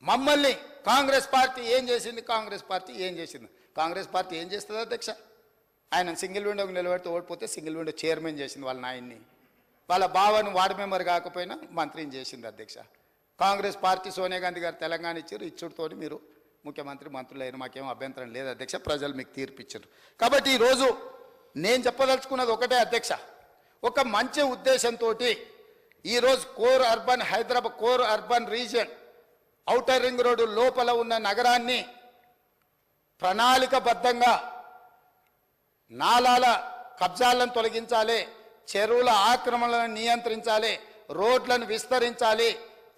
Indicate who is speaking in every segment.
Speaker 1: మమ్మల్ని కాంగ్రెస్ పార్టీ ఏం చేసింది, కాంగ్రెస్ పార్టీ ఏం చేసింది, కాంగ్రెస్ పార్టీ ఏం చేస్తుంది అధ్యక్ష? ఆయన సింగిల్ విండోకి నిలబెడితే ఓడిపోతే సింగిల్ విండో చైర్మన్ చేసింది వాళ్ళ నాయన్ని, వాళ్ళ బావను వార్డు మెంబర్ కాకపోయినా మంత్రిని చేసింది అధ్యక్ష. కాంగ్రెస్ పార్టీ సోనియా గాంధీ గారు తెలంగాణ ఇచ్చారు, ఇచ్చుడుతో మీరు ముఖ్యమంత్రి మంత్రులు అయిన మాకేం అభ్యంతరం లేదు అధ్యక్ష, ప్రజలు మీకు తీర్పు ఇచ్చారు. కాబట్టి ఈరోజు నేను చెప్పదలుచుకున్నది ఒకటే అధ్యక్ష, ఒక మంచి ఉద్దేశంతో ఈరోజు core urban Hyderabad core urban region outer ring road లోపల ఉన్న నగరాన్ని ప్రణాళికబద్ధంగా నాలాల కబ్జాలను తొలగించాలి, చెరువుల ఆక్రమణలను నియంత్రించాలి, రోడ్లను విస్తరించాలి.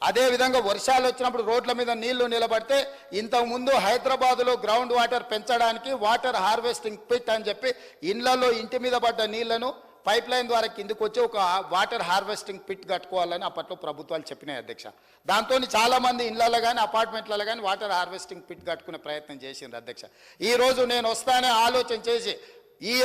Speaker 1: అదేవిధంగా వర్షాలు వచ్చినప్పుడు రోడ్ల మీద నీళ్లు నిలబడితే ఇంతకుముందు హైదరాబాదులో గ్రౌండ్ వాటర్ పెంచడానికి వాటర్ హార్వెస్టింగ్ పిట్ అని చెప్పి ఇళ్లలో ఇంటి మీద పడ్డ నీళ్లను పైప్ లైన్ ద్వారా కిందకు వచ్చి ఒక వాటర్ హార్వెస్టింగ్ పిట్ కట్టుకోవాలని అప్పట్లో ప్రభుత్వాలు చెప్పినాయి అధ్యక్ష. దాంతో చాలామంది ఇళ్లలో కానీ అపార్ట్మెంట్లలో కానీ వాటర్ హార్వెస్టింగ్ పిట్ కట్టుకునే ప్రయత్నం చేసిండ్రు అధ్యక్ష. ఈరోజు నేను వస్తానే ఆలోచన చేసి ఈ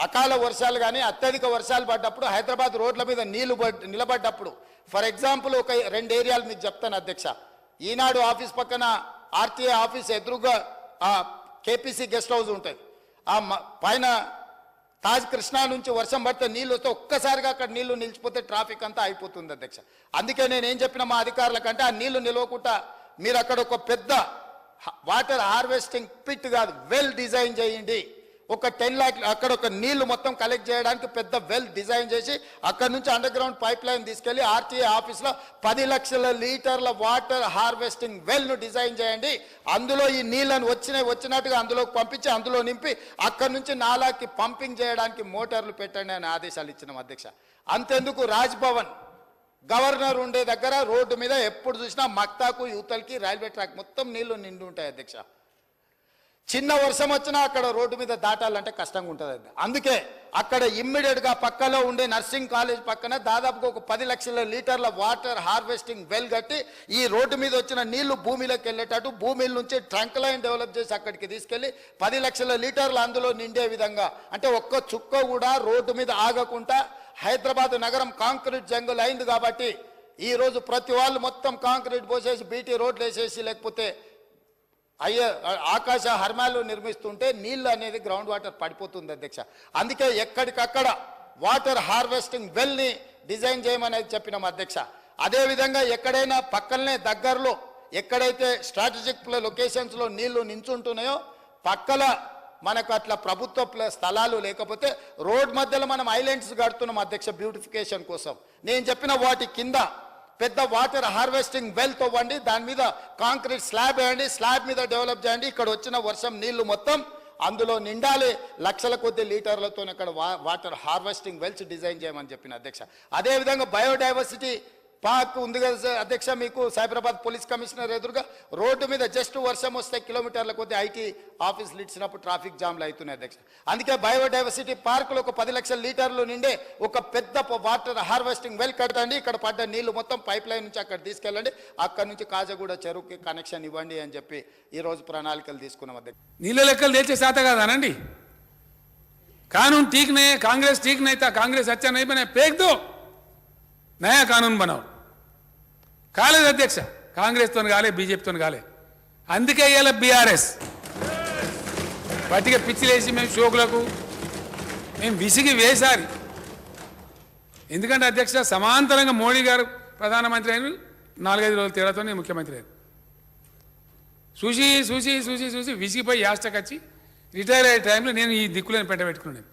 Speaker 1: అకాల వర్షాలు కానీ అత్యధిక వర్షాలు పడ్డప్పుడు హైదరాబాద్ రోడ్ల మీద నీళ్లు నిలబడ్డప్పుడు ఫర్ ఎగ్జాంపుల్ ఒక 2 ఏరియాలు మీకు చెప్తాను అధ్యక్ష. ఈనాడు ఆఫీస్ పక్కన ఆర్టీఏ ఆఫీస్ ఎదురుగా కేపీసీ గెస్ట్ హౌస్ ఉంటుంది. ఆ పైన తాజ్ కృష్ణా నుంచి వర్షం పడితే నీళ్ళు వస్తే ఒక్కసారిగా అక్కడ నీళ్లు నిలిచిపోతే ట్రాఫిక్ అంతా అయిపోతుంది అధ్యక్ష. అందుకే నేనేం చెప్పిన మా అధికారులకంటే ఆ నీళ్లు నిలవకుండా మీరు అక్కడ ఒక పెద్ద వాటర్ హార్వెస్టింగ్ పిట్ కాదు వెల్ డిజైన్ చేయండి. ఒక 10 లాక్ అక్కడ ఒక నీళ్లు మొత్తం కలెక్ట్ చేయడానికి పెద్ద వెల్ డిజైన్ చేసి అక్కడ నుంచి అండర్ గ్రౌండ్ పైప్ లైన్ తీసుకెళ్లి ఆర్టీఏ ఆఫీస్లో 10 లక్షల లీటర్ల వాటర్ హార్వెస్టింగ్ వెల్ను డిజైన్ చేయండి. అందులో ఈ నీళ్లను వచ్చినట్టుగా అందులోకి పంపించి అందులో నింపి అక్కడి నుంచి నాలాకి పంపింగ్ చేయడానికి మోటార్లు పెట్టండి అని ఆదేశాలు ఇచ్చినాం అధ్యక్ష. అంతెందుకు రాజ్భవన్ గవర్నర్ ఉండే దగ్గర రోడ్డు మీద ఎప్పుడు చూసినా మక్తాకు యూతల్కి రైల్వే ట్రాక్ మొత్తం నీళ్లు నిండి ఉంటాయి అధ్యక్ష. చిన్న వర్షం వచ్చినా అక్కడ రోడ్డు మీద దాటాలంటే కష్టంగా ఉంటుంది. అందుకే అక్కడ ఇమ్మీడియట్గా పక్కలో ఉండే నర్సింగ్ కాలేజ్ పక్కన దాదాపుగా ఒక 10 లక్షల లీటర్ల వాటర్ హార్వెస్టింగ్ వెల్ కట్టి ఈ రోడ్డు మీద వచ్చిన నీళ్లు భూమిలోకి వెళ్ళేటట్టు భూమిల నుంచి ట్రంక్ లైన్ డెవలప్ చేసి అక్కడికి తీసుకెళ్లి 10 లక్షల లీటర్లు అందులో నిండే విధంగా, అంటే ఒక్క చుక్క కూడా రోడ్డు మీద ఆగకుండా హైదరాబాద్ నగరం కాంక్రీట్ జంగుల్ అయింది. కాబట్టి ఈరోజు ప్రతి వాళ్ళు మొత్తం కాంక్రీట్ పోసేసి బీటీ రోడ్లు వేసేసి లేకపోతే ఆకాశ హర్మాలు నిర్మిస్తుంటే నీళ్ళు అనేది గ్రౌండ్ వాటర్ పడిపోతుంది అధ్యక్ష. అందుకే ఎక్కడికక్కడ వాటర్ హార్వెస్టింగ్ వెల్ని డిజైన్ చేయమనేది చెప్పినాం అధ్యక్ష. అదేవిధంగా ఎక్కడైనా పక్కనే దగ్గరలో ఎక్కడైతే స్ట్రాటజిక్ లొకేషన్స్లో నీళ్లు నించుంటున్నాయో పక్కల మనకు అట్లా ప్రభుత్వ స్థలాలు లేకపోతే రోడ్ మధ్యలో మనం ఐలాండ్స్ కడుతున్నాం అధ్యక్ష బ్యూటిఫికేషన్ కోసం. నేను చెప్పిన వాటి కింద పెద్ద వాటర్ హార్వెస్టింగ్ వెల్ తవ్వండి, దాని మీద కాంక్రీట్ స్లాబ్ వేయండి, స్లాబ్ మీద డెవలప్ చేయండి. ఇక్కడ వచ్చిన వర్షం నీళ్లు మొత్తం అందులో నిండాలి, లక్షల కొద్ది లీటర్లతో అక్కడ వాటర్ హార్వెస్టింగ్ వెల్స్ డిజైన్ చేయమని చెప్పిన అధ్యక్ష. అదేవిధంగా బయోడైవర్సిటీ పార్క్ ఉంది కదా అధ్యక్ష, మీకు సైబరాబాద్ పోలీస్ కమిషనర్ ఎదురుగా రోడ్డు మీద జస్ట్ వర్షం వస్తే కిలోమీటర్ల కొద్ది ఐటీ ఆఫీసులు ఇచ్చినప్పుడు ట్రాఫిక్ జామ్లు అవుతున్నాయి అధ్యక్ష. అందుకే బయోడైవర్సిటీ పార్కులో ఒక 10 లక్షల లీటర్లు నిండే ఒక పెద్ద వాటర్ హార్వెస్టింగ్ వెల్ కట్టండి. ఇక్కడ పడ్డ నీళ్లు మొత్తం పైప్ లైన్ నుంచి అక్కడ తీసుకెళ్ళండి, అక్కడ నుంచి కాజగూడ చెరువుకి కనెక్షన్ ఇవ్వండి అని చెప్పి ఈరోజు ప్రణాళికలు తీసుకున్నాం అధ్యక్ష.
Speaker 2: నీళ్ళ లెక్కలు తెచ్చే శాత కాదానండి कानून ठीक नहीं है, कांग्रेस ठीक नहीं था, कांग्रेस अच्छा नहीं बने, फेंक दो, नया कानून बनाओ. కాలేదు అధ్యక్ష, కాంగ్రెస్తో కాలే, బీజేపీతో కాలే. అందుకే ఇవాళ బీఆర్ఎస్ పట్టిక పిచ్చిలేసి మేము షోకులకు మేము విసిగి వేసారి. ఎందుకంటే అధ్యక్ష సమాంతరంగా మోడీ గారు ప్రధానమంత్రి అయిన 4-5 రోజుల తేడాతో ముఖ్యమంత్రి అయ్యారు. చూసి చూసి చూసి చూసి విసిగిపోయి యాస్టకొచ్చి రిటైర్ అయ్యే టైంలో నేను ఈ దిక్కులను పెంట పెట్టుకున్నాను.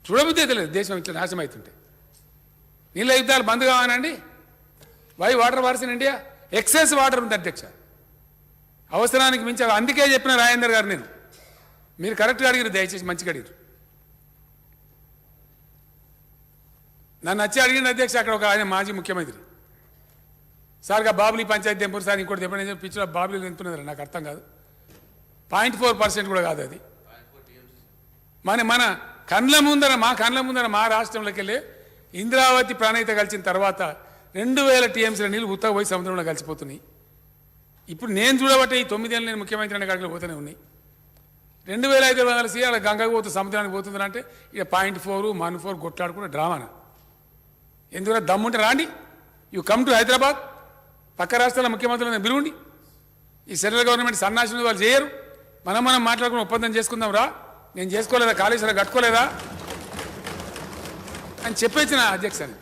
Speaker 2: చూడబుద్ధి తెలియదు దేశం ఇట్లా నాశనం అవుతుంటే. నీళ్ళ యుద్ధాలు బంద్ కావాలండి. Why water wars in India? Excess water ఉంది అధ్యక్ష, అవసరానికి మించి. అందుకే చెప్పిన రాజేందర్ గారు, నేను మీరు కరెక్ట్గా అడిగారు, దయచేసి మంచిగా అడిగారు. నన్ను వచ్చి అడిగిన అధ్యక్ష, అక్కడ ఒక ఆయన మాజీ ముఖ్యమంత్రి సార్గా బాబులి పంచాయతీ తెంపూరు సార్ ఇంకోటి తెప్పని పిచ్చిలో బాబులు ఎంతున్నది నాకు అర్థం కాదు. 0.4% కూడా కాదు అది. మన కండ్ల ముందర మా రాష్ట్రంలోకి వెళ్ళి ఇంద్రావతి ప్రాణహిత కలిసిన తర్వాత 2000 టీఎంసీల నీళ్ళు ఉత్తగా పోయి సముద్రంలో కలిసిపోతున్నాయి. ఇప్పుడు నేను చూడబట్టే ఈ 9 ఏళ్ళు నేను ముఖ్యమంత్రి అనే కాడికి పోతూనే ఉన్నాయి. 2500 సీఆర్ గంగకు పోతుంది, సముద్రానికి పోతుంది అంటే ఇక 0.4, 1.4 కొట్లాడుకున్న డ్రామానా? ఎందుకంటే దమ్ముంటే రాండి, యూ కమ్ టు హైదరాబాద్, పక్క రాష్ట్రాల ముఖ్యమంత్రులను పిలువండి. ఈ సెంట్రల్ గవర్నమెంట్ సన్నాసిని వాళ్ళు చేయరు. మనం మాట్లాడుకుని ఒప్పందం చేసుకుందాం రా, నేను చేసుకోలేదా, కాళేశ్వరం కట్టుకోలేదా అని చెప్పేసిన అధ్యక్షుని.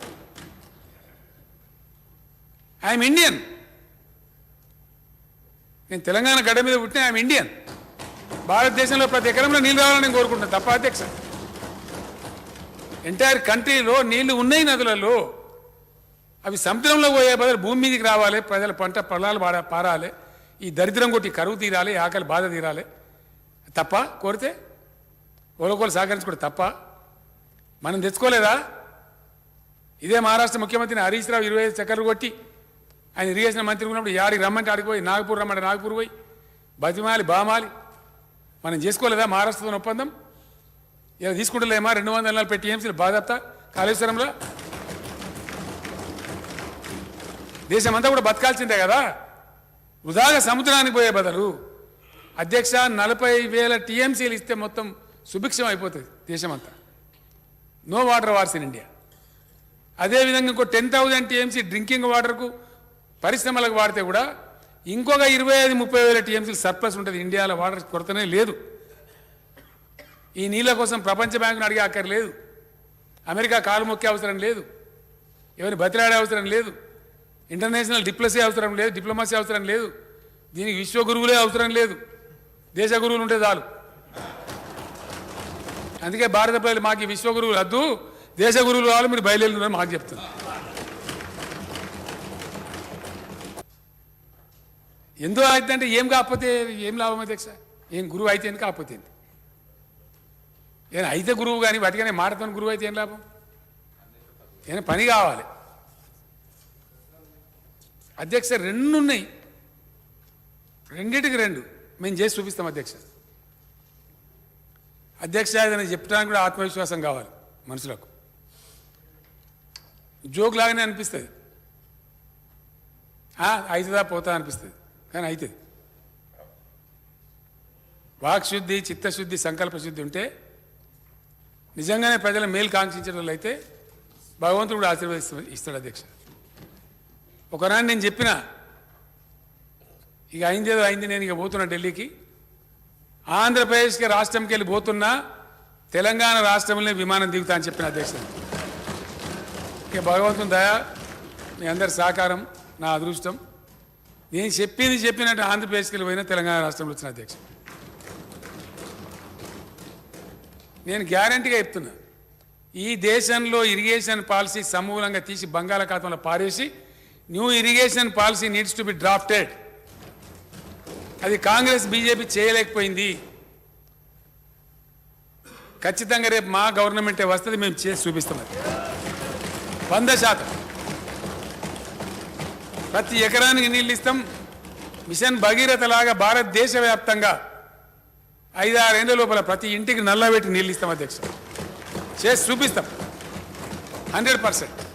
Speaker 2: ఐఎమ్ ఇండియన్, నేను తెలంగాణ గడ్డ మీద పుట్టిన ఐఎమ్ ఇండియన్. భారతదేశంలో ప్రతి ఎకరంలో నీళ్ళు రావాలని నేను కోరుకుంటాను తప్ప అధ్యక్ష. ఎంటైర్ కంట్రీలో నీళ్లు ఉన్నాయి నదులలో, అవి సముద్రంలో పోయే బదులు భూమి మీదకి రావాలి, ప్రజల పంట పొలాలు పారాలి, ఈ దరిద్రం కొట్టి కరువు తీరాలి, ఆకలి బాధ తీరాలి తప్ప కోరితే ఓలోకోలు సహకరించుకోవడం తప్ప మనం తెచ్చుకోలేదా? ఇదే మహారాష్ట్ర ముఖ్యమంత్రిని హరీష్ రావు 25 చక్కర్లు కొట్టి ఆయన ఇరిగేషన్ మంత్రి ఉన్నప్పుడు యాడికి రమ్మంటే ఆడికి పోయి, నాగపూర్ రమ్మంటే నాగపూర్ పోయి బతిమాలి బామాలి మనం చేసుకోలేదా మహారాష్ట్రతో ఒప్పందం? ఇలా తీసుకుంటలేమా 240 టీఎంసీలు బాధప్తా కాళేశ్వరంలో? దేశమంతా కూడా బతకాల్సిందే కదా, వృధాగా సముద్రానికి పోయే బదులు. అధ్యక్ష 40,000 టీఎంసీలు ఇస్తే మొత్తం సుభిక్షం అయిపోతుంది దేశమంతా. No water wars in India. అదేవిధంగా ఇంకో 10,000 టీఎంసీ డ్రింకింగ్ వాటర్కు పరిశ్రమలకు వాడితే కూడా ఇంకొక 25-30,000 టీఎంసీలు సర్ప్లస్ ఉంటుంది. ఇండియాలో వాటర్ కొరతనే లేదు. ఈ నీళ్ళ కోసం ప్రపంచ బ్యాంకును అడిగే అక్కర్లేదు, అమెరికా కాలు మొక్కే అవసరం లేదు, ఎవరిని బతిలాడే అవసరం లేదు, ఇంటర్నేషనల్ డిప్లొమసీ అవసరం లేదు, దీనికి విశ్వ గురువులే అవసరం లేదు, దేశ గురువులు ఉంటే చాలు. అందుకే భారత ప్రజలు మాకు ఈ విశ్వ గురువులు వద్దు, దేశ గురువులు కావాలి, మీరు బయలుదేరుతున్నారని మాకు చెప్తున్నారు. ఎందుకు అయితే అంటే ఏం కాకపోతే ఏం లాభం అధ్యక్ష? ఏం గురువు అయితే ఏంటి, కాకపోతే ఏంటి? ఏమైనా అయితే గురువు కానీ వాటికనే మాటతో గురువు అయితే ఏం లాభం? ఏమైనా పని కావాలి అధ్యక్ష. 2 ఉన్నాయి, రెండింటికి 2 మేము చేసి చూపిస్తాం అధ్యక్ష. అధ్యక్ష ఏదైనా చెప్పడానికి కూడా ఆత్మవిశ్వాసం కావాలి మనుషులకు. జోక్ లాగానే అనిపిస్తుంది, అవుతుందా పోతా అనిపిస్తుంది, కానీ అవుతుంది. వాక్శుద్ధి, చిత్తశుద్ధి, సంకల్పశుద్ధి ఉంటే నిజంగానే ప్రజల మేలు కాంక్షించడం వల్ల అయితే భగవంతుడు కూడా ఇస్తాడు అధ్యక్ష. ఒకనాడు నేను చెప్పిన ఇక అయిందేదో అయింది, నేను ఇక పోతున్నా ఢిల్లీకి, ఆంధ్రప్రదేశ్కి రాష్ట్రంకి వెళ్ళి పోతున్నా, తెలంగాణ రాష్ట్రంలో విమానం దిగుతా అని చెప్పిన అధ్యక్ష. ఇక భగవంతుని దయ, మీ అందరి సహకారం నా అదృష్టం. నేను చెప్పినట్టు ఆంధ్రప్రదేశ్కి వెళ్ళి పోయినా తెలంగాణ రాష్ట్రంలో వచ్చిన అధ్యక్ష. నేను గ్యారంటీగా చెప్తున్నా, ఈ దేశంలో ఇరిగేషన్ పాలసీ సమూలంగా తీసి బంగాళాఖాతంలో పారేసి new irrigation policy needs to be drafted. అది కాంగ్రెస్ బీజేపీ చేయలేకపోయింది. ఖచ్చితంగా రేపు మా గవర్నమెంటే వస్తుంది, మేము చేసి చూపిస్తాం. 100% ప్రతి ఎకరానికి నీళ్ళు ఇస్తాం. మిషన్ భగీరథ లాగా భారతదేశ వ్యాప్తంగా 5-6 ఏళ్ళ లోపల ప్రతి ఇంటికి నల్లబెట్టి నీళ్ళు ఇస్తాం అధ్యక్ష. చేసి చూపిస్తాం 100%.